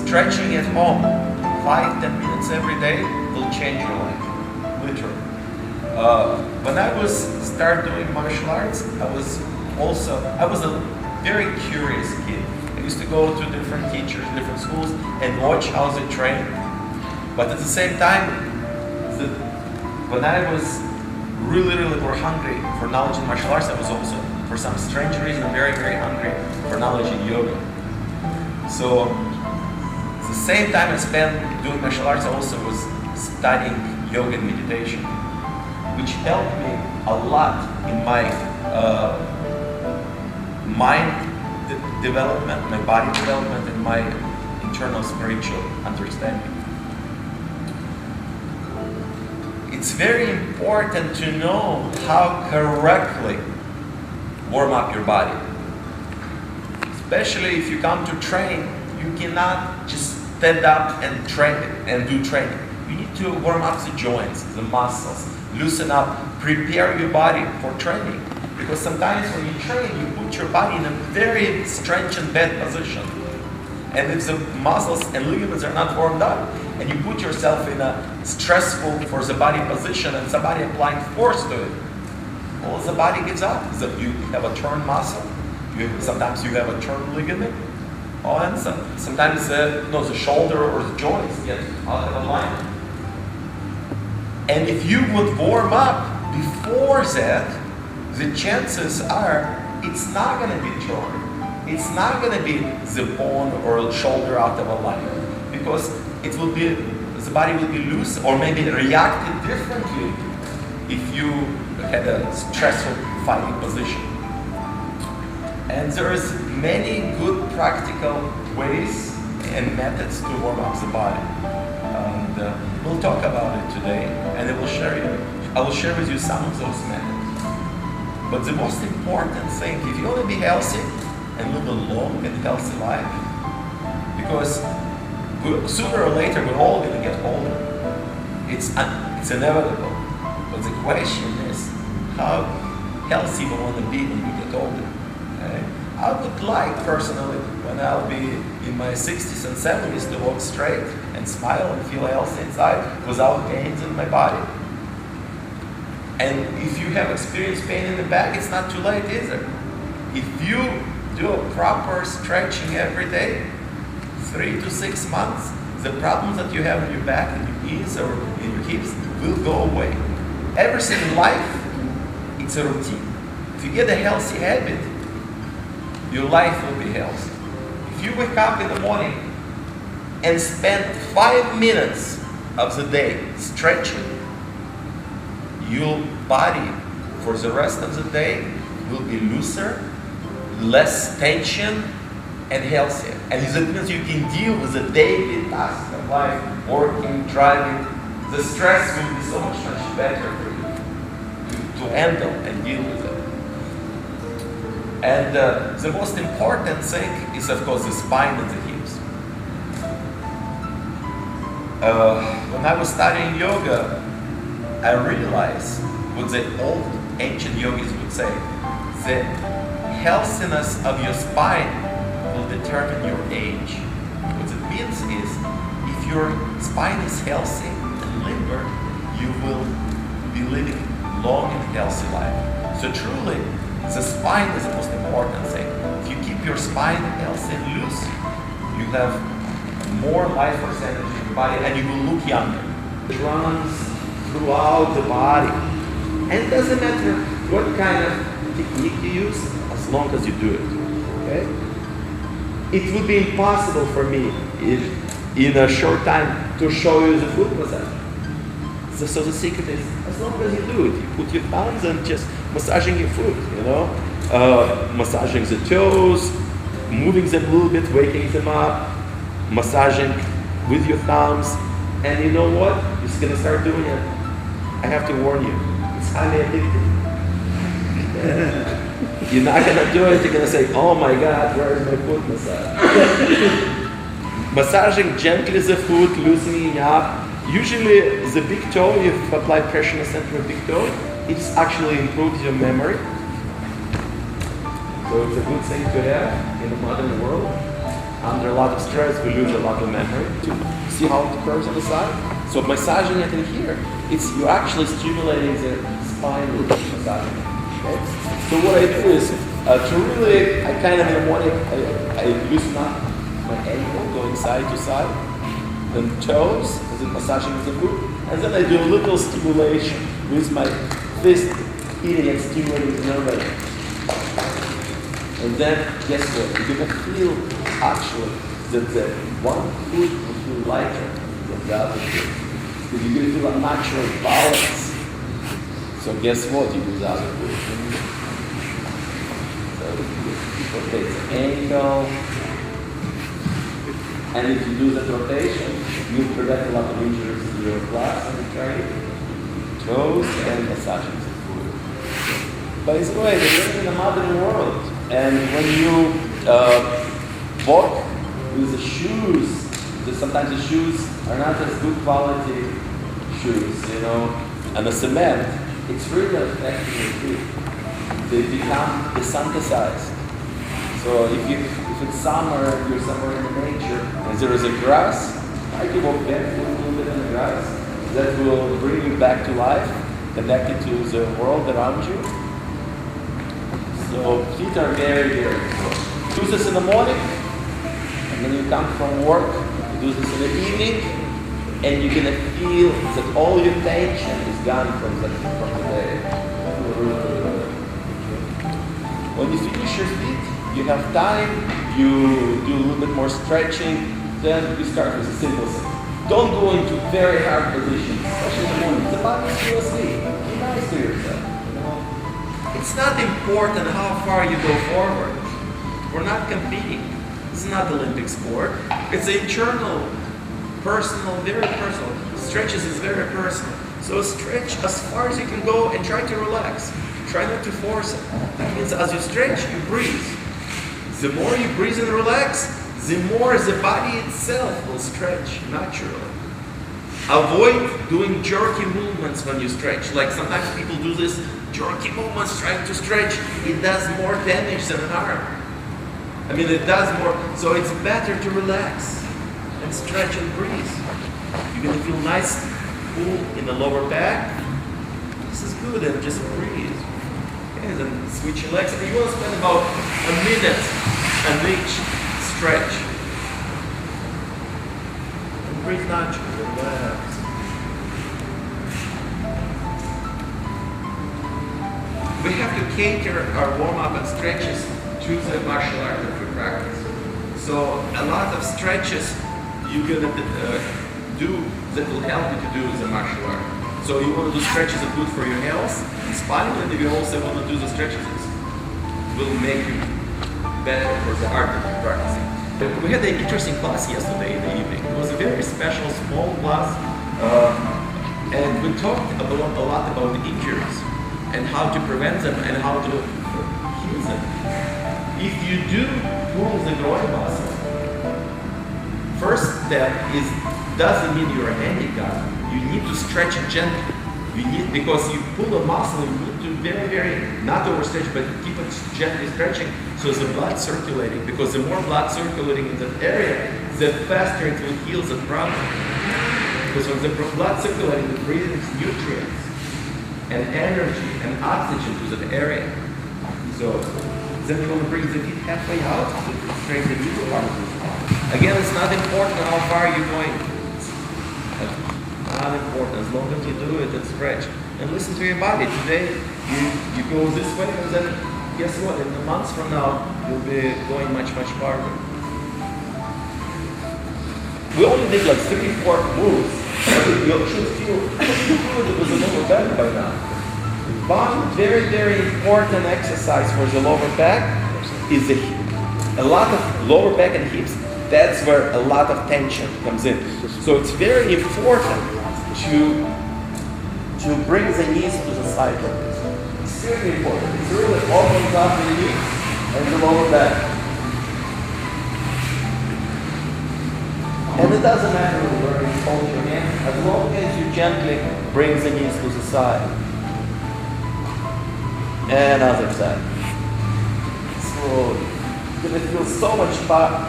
stretching at home, 5-10 minutes every day will change your life, literally. When I was start doing martial arts, I was a very curious kid. I used to go to different teachers, different schools, and watch how they train. But at the same time, when I was really more hungry for knowledge in martial arts, I was also, for some strange reason, very hungry for knowledge in yoga. So, at the same time I spent doing martial arts, I also was studying yoga and meditation, which helped me a lot in my mind development, my body development, and my internal spiritual understanding. It's very important to know how correctly warm up your body. Especially if you come to train, you cannot just stand up and train and do training. You need to warm up the joints, the muscles, loosen up, prepare your body for training. Because sometimes when you train, you put your body in a very strange and bad position. And if the muscles and ligaments are not warmed up, and you put yourself in a stressful for the body position and somebody applying force to it, well, the body gives up. So you have a torn muscle, sometimes you have a torn ligament, and sometimes the shoulder or the joints get out of alignment. And if you would warm up before that, the chances are it's not going to be torn. It's not going to be the bone or shoulder out of alignment, because it will be, the body will be loose or maybe reacted differently if you had a stressful fighting position. And there's many good practical ways and methods to warm up the body. And we'll talk about it today, and I will share with you some of those methods. But the most important thing, if you want to be healthy and live a long and healthy life, because sooner or later we're all going to get older. It's inevitable. But the question is, how healthy we want to be when we get older. Okay? I would like, personally, when I'll be in my 60s and 70s, to walk straight and smile and feel healthy inside without pains in my body. And if you have experienced pain in the back, it's not too late either. If you do a proper stretching every day, 3 to 6 months, the problems that you have in your back, in your knees, or in your hips will go away. Everything in life, it's a routine. If you get a healthy habit, your life will be healthy. If you wake up in the morning and spend 5 minutes of the day stretching, your body for the rest of the day will be looser, less tension, and healthier. And that means you can deal with the daily tasks of life, working, driving. The stress will be so much better for you to handle and deal with it. And the most important thing is, of course, the spine and the hips. When I was studying yoga, I realized what the old ancient yogis would say: the healthiness of your spine will determine your age. What it means is, if your spine is healthy and limber, you will be living long and healthy life. So truly, the spine is the most important thing. If you keep your spine healthy and loose, you have more life force energy in your body, and you will look younger. It runs throughout the body. And it doesn't matter what kind of technique you use, as long as you do it. Okay? It would be impossible for me in a short time to show you the foot massage. So the secret is, as long as you do it, you put your thumbs and just massaging your foot, massaging the toes, moving them a little bit, waking them up, massaging with your thumbs, and you know what? You're just gonna start doing it. I have to warn you, it's highly addictive. You're not gonna do it, you're gonna say, oh my God, where is my foot massage? Massaging gently the foot, loosening up. Usually the big toe, if you apply pressure in the center of the big toe, it actually improves your memory. So it's a good thing to have in the modern world. Under a lot of stress, we lose a lot of memory. See how it curves on the side? So massaging it in here, you're actually stimulating the spine with massaging it. Okay? So what I do is, to really, I kind of in the morning, I loosen up my ankle going side to side, then toes, as in massaging with the foot, and then I do a little stimulation with my fist hitting and stimulating the nerve ending. And then, guess what? You're going to feel actually that the one foot will feel lighter than the other foot. Because you're going to feel a natural balance. So guess what? You do the other foot. So you rotate the ankle. And if you do that rotation, you'll prevent a lot of injuries to your class and the training. Toes and massaging the foot. By the way, we're living in a modern world. And when you walk with the shoes, sometimes the shoes are not as good quality shoes, you know, and the cement, it's really affecting your feet. They become desensitized. So if it's summer, you're somewhere in the nature, and there is a grass, I can walk barefoot a little bit in the grass. That will bring you back to life, connected to the world around you. So feet are very, very important. Do this in the morning, and then you come from work, you do this in the evening, and you're gonna feel that all your tension is gone from the day. When you finish your feet, you have time, you do a little bit more stretching, then you start with a simple thing. Don't go into very hard positions, especially in the morning. The body is still asleep. Be nice to yourself. It's not important how far you go forward. We're not competing. This is not Olympic sport. It's internal, personal, very personal. Stretches is very personal. So stretch as far as you can go and try to relax. Try not to force it. That means as you stretch, you breathe. The more you breathe and relax, the more the body itself will stretch naturally. Avoid doing jerky movements when you stretch. Like sometimes people do this jerky movements trying to stretch. It does more damage than harm. I mean, it does more. So it's better to relax and stretch and breathe. You're going to feel nice, cool in the lower back. This is good, and just breathe. Okay, then switch your legs. And you want to spend about a minute on each stretch. And breathe naturally, relax. We have to cater our warm-up and stretches to the martial art that we practice. So a lot of stretches you're gonna do that will help you to do the martial art. So you want to do stretches that are good for your health and spine, and if you also want to do the stretches that will make you better for the art that you're practicing. We had an interesting class yesterday in the evening. It was a very special, small class, and we talked a lot about the injuries and how to prevent them and how to heal them. If you do pull the groin muscle, first step is doesn't mean you're handicapped. You need to stretch it gently. Because you pull a muscle, you need to very, not overstretch, but keep it gently stretching so the blood circulating. Because the more blood circulating in that area, the faster it will heal the problem. Because when the blood circulating, it brings nutrients and energy and oxygen to that area. So then you want to bring the feet halfway out to strengthen the middle part of the spine. Again, it's not important how far you're going. It's not important as long as you do it and stretch. And listen to your body. Today, you go this way, and then guess what? In the months from now, you'll be going much farther. We only did like 3-4 moves. You should feel good with the lower back by now. One very important exercise for the lower back is a lot of lower back and hips. That's where a lot of tension comes in. So it's very important to bring the knees to the side like this. It's really important. It really opens up the knees and the lower back. And it doesn't matter where you hold your hand, as long as you gently bring the knees to the side. And other side. Slowly. You're going to feel so much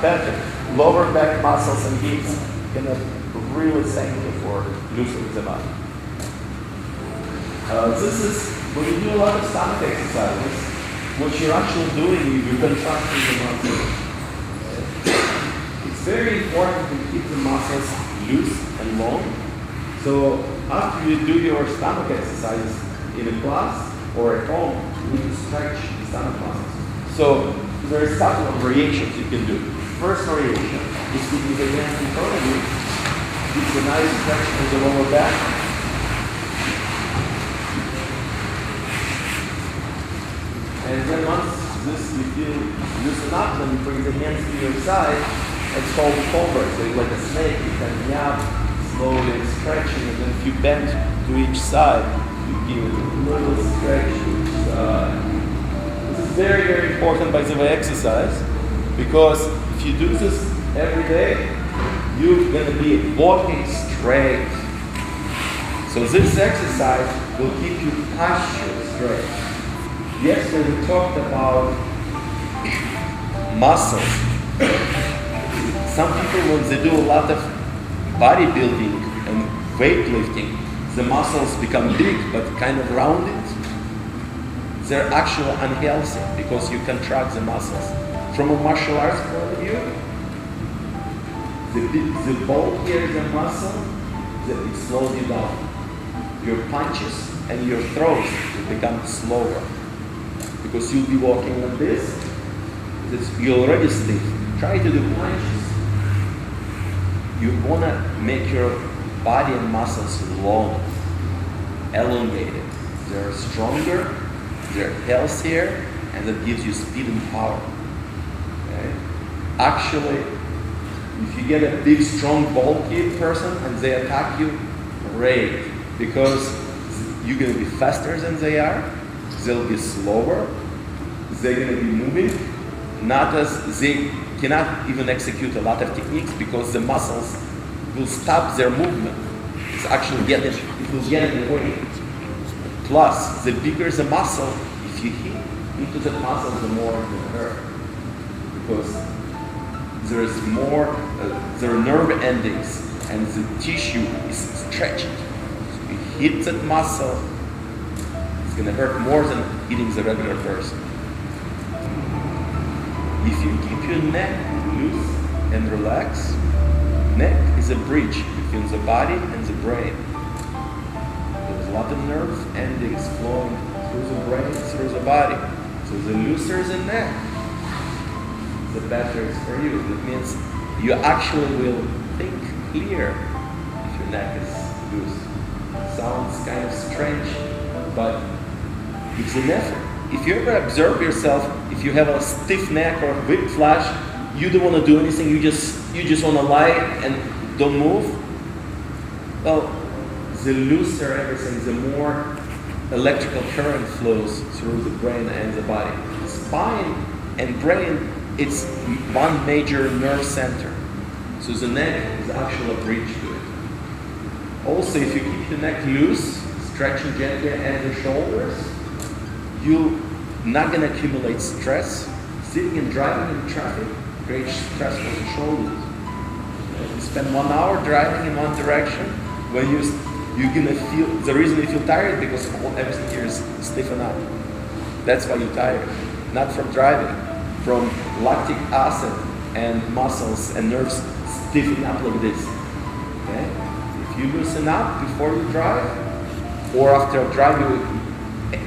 better lower back muscles and hips can really thank you for loosening them up. This is when you do a lot of stomach exercises, what you're actually doing, you're contracting the muscles. It's very important to keep the muscles loose and long. So after you do your stomach exercises in a class or at home, you need to stretch the stomach muscles. So there are a couple of variations you can do. First variation is to use the hands in front of you. It's a nice stretch for the lower back. And then once this you feel loosen up, then you bring the hands to your side. It's called cobra. So you're like a snake. You can yap, slowly stretching, and then if you bend to each side, you give a little stretch to each side. This is very, very important by the way exercise, because if you do this every day, you're going to be walking straight. So this exercise will keep your posture straight. Yesterday we talked about muscles. Some people, when they do a lot of bodybuilding and weightlifting, the muscles become big but kind of rounded. They're actually unhealthy because you contract the muscles. From a martial arts point of view, the bulkier the muscle, it slows you down. Your punches and your throws will become slower. Because you'll be walking like this, you're already stiff. Try to do punches. You want to make your body and muscles long, elongated. They're stronger, they're healthier, and that gives you speed and power. Okay? Actually, if you get a big, strong, bulky person and they attack you, great, because you're going to be faster than they are. They'll be slower, they're going to be moving, not as they cannot even execute a lot of techniques because the muscles will stop their movement. It's actually it will get in the way. Plus, the bigger the muscle, if you hit into the muscle, the more it will hurt. Because there is more, there are nerve endings and the tissue is stretching. So you hit that muscle, it's going to hurt more than hitting the regular person. If you keep your neck loose and relaxed, neck is a bridge between the body and the brain. There's a lot of nerve endings flowing through the brain, through the body. So the looser the neck, the better it's for you. That means you actually will think clear if your neck is loose. Sounds kind of strange, but it's an effort. If you ever observe yourself, if you have a stiff neck or a whiplash, you don't want to do anything, you just want to lie and don't move. Well, the looser everything, the more electrical current flows through the brain and the body. Spine and brain, it's one major nerve center. So the neck is actually a bridge to it. Also, if you keep the neck loose, stretching gently at the shoulders, you're not going to accumulate stress. Sitting and driving in traffic creates stress for the shoulders. You spend 1 hour driving in one direction, when you're going to feel, the reason you feel tired because everything here is stiffen up. That's why you're tired. Not from driving, from lactic acid and muscles and nerves stiffening up like this. Okay? If you loosen up before you drive, or after a drive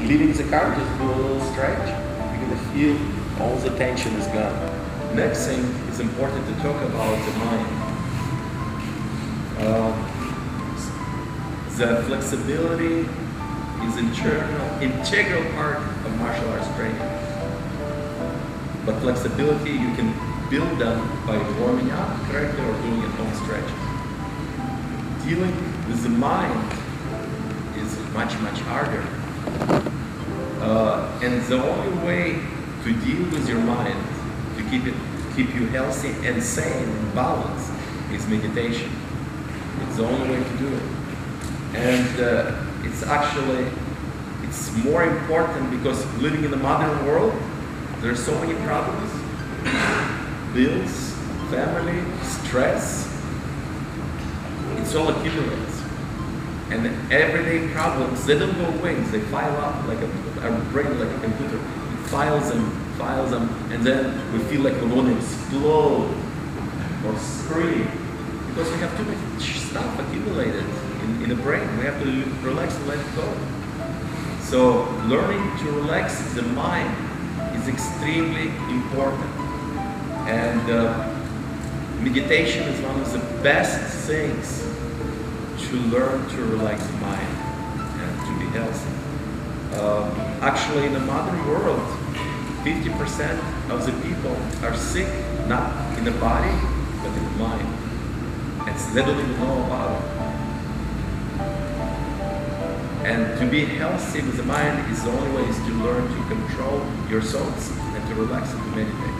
leaving the car, just do a little stretch, you're going to feel all the tension is gone. Next thing is important to talk about the mind. The flexibility is integral part of martial arts training. But flexibility you can build them by warming up correctly or doing at home stretches. Dealing with the mind is much, much harder. And the only way to deal with your mind, to keep you healthy and sane and balanced, is meditation. It's the only way to do it. And it's more important because living in the modern world, there are so many problems, bills, family, stress, it's all accumulates. And everyday problems, they don't go away, they file up like our brain, like a computer. It files them, and then we feel like we want to explode or scream because we have too much stuff accumulated in the brain. We have to relax and let it go. So learning to relax the mind is extremely important. And meditation is one of the best things to learn to relax the mind and to be healthy. Actually, in the modern world, 50% of the people are sick, not in the body, but in the mind. And they don't even know about it. And to be healthy with the mind is the only way is to learn to control your thoughts and to relax and to meditate.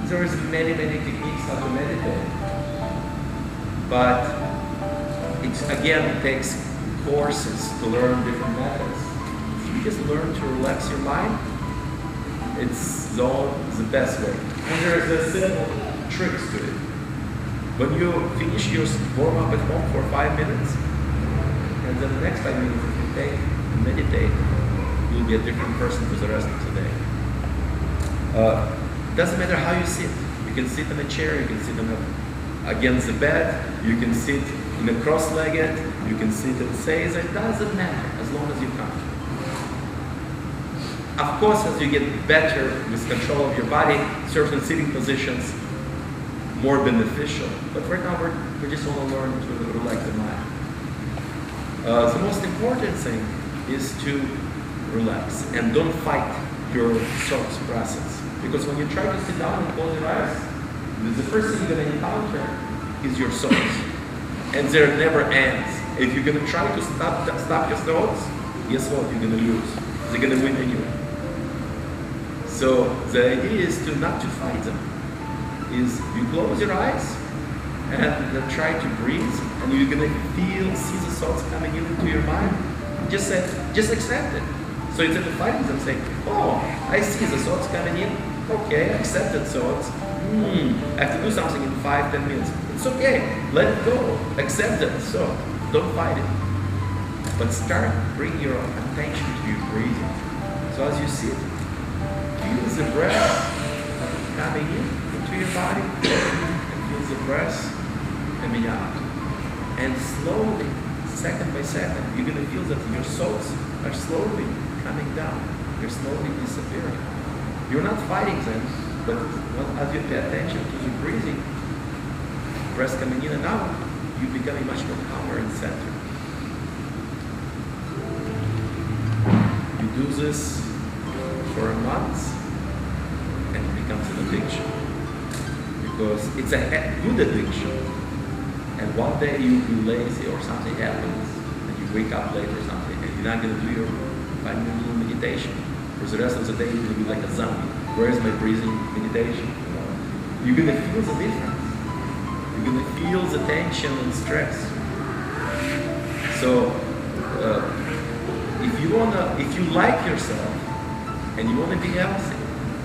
There is many techniques how to meditate, but it takes courses to learn different methods. If you just learn to relax your mind, it's the best way. And there's a simple tricks to it. When you finish your warm up at home for 5 minutes, and then the next 5 minutes if you take and meditate, you'll be a different person for the rest of the day. Doesn't matter how you sit. You can sit in a chair, you can sit against the bed, you can sit in a cross-legged, you can sit and say, it doesn't matter as long as you're comfortable. Of course, as you get better with control of your body, certain sitting positions more beneficial. But right now we just want to learn to relax the mind. The most important thing is to relax and don't fight your thoughts process. Because when you try to sit down and close your eyes, the first thing you're going to encounter is your thoughts. And there never ends. If you're going to try to stop your thoughts, guess what? You're going to lose. They're going to win anyway. So the idea is not to fight them. Is you close your eyes and try to breathe, and you're going to see the thoughts coming into your mind. Just accept it. So instead of fighting them, say, oh, I see the thoughts coming in. Okay, accepted thoughts. I have to do something in 5-10 minutes. It's okay. Let it go. Accept it. So don't fight it. But bring your attention to your breathing. So as you sit, feel the breath coming into your body, and feel the breath coming out. And slowly, second by second, you're going to feel that your thoughts are slowly coming down. They're slowly disappearing. You're not fighting them, but as you pay attention to the breathing, breath coming in and out, you're becoming much more calmer and centered. You do this for a month, and it becomes an addiction. Because it's a good addiction. And one day you'll be lazy or something happens, and you wake up late or something, and you're not going to do your 5-minute meditation. For the rest of the day, you're going to be like a zombie. Where is my breathing meditation? You're going to feel the difference. You're going to feel the tension and stress. So, if you like yourself and you want to be healthy,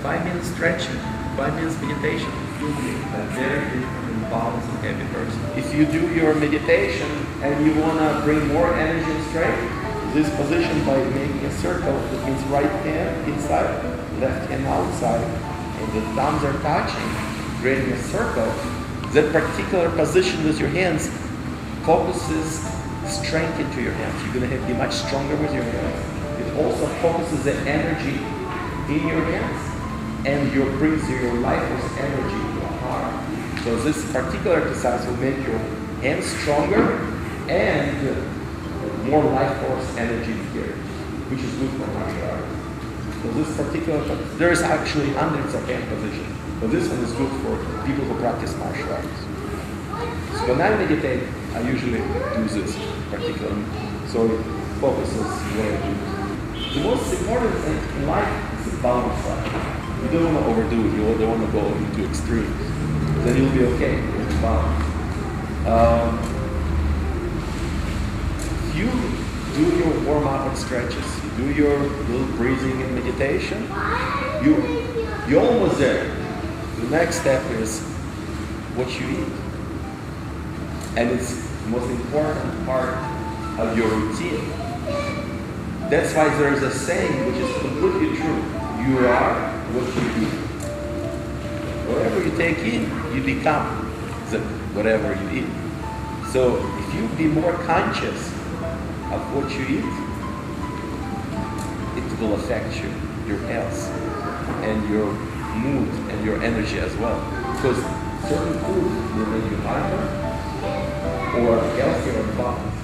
5 minutes stretching, 5 minutes meditation, you'll be a very different and balanced and heavy person. If you do your meditation and you want to bring more energy and strength, this position by making a circle, that means right hand inside, left hand outside, and the thumbs are touching, creating a circle. That particular position with your hands focuses strength into your hands. You're going to be much stronger with your hands. It also focuses the energy in your hands, and brings your life force energy to the heart. So this particular exercise will make your hands stronger and more life force energy here, which is good for martial arts. So this particular, there is actually hundreds of hand positions, but this one is good for people who practice martial arts. So when I meditate, I usually do this particular, so it focuses what I do. The most important thing in life is the balance line. You don't want to overdo it, you don't want to go into extremes. Then you'll be okay with the balance. You do your warm-up and stretches, you do your little breathing and meditation, you're almost there. The next step is what you eat. And it's the most important part of your routine. That's why there is a saying which is completely true. You are what you eat. Whatever you take in, you become whatever you eat. So if you be more conscious of what you eat, it will affect you, your health, and your mood, and your energy as well. Because certain food will make you hyper or healthier in body.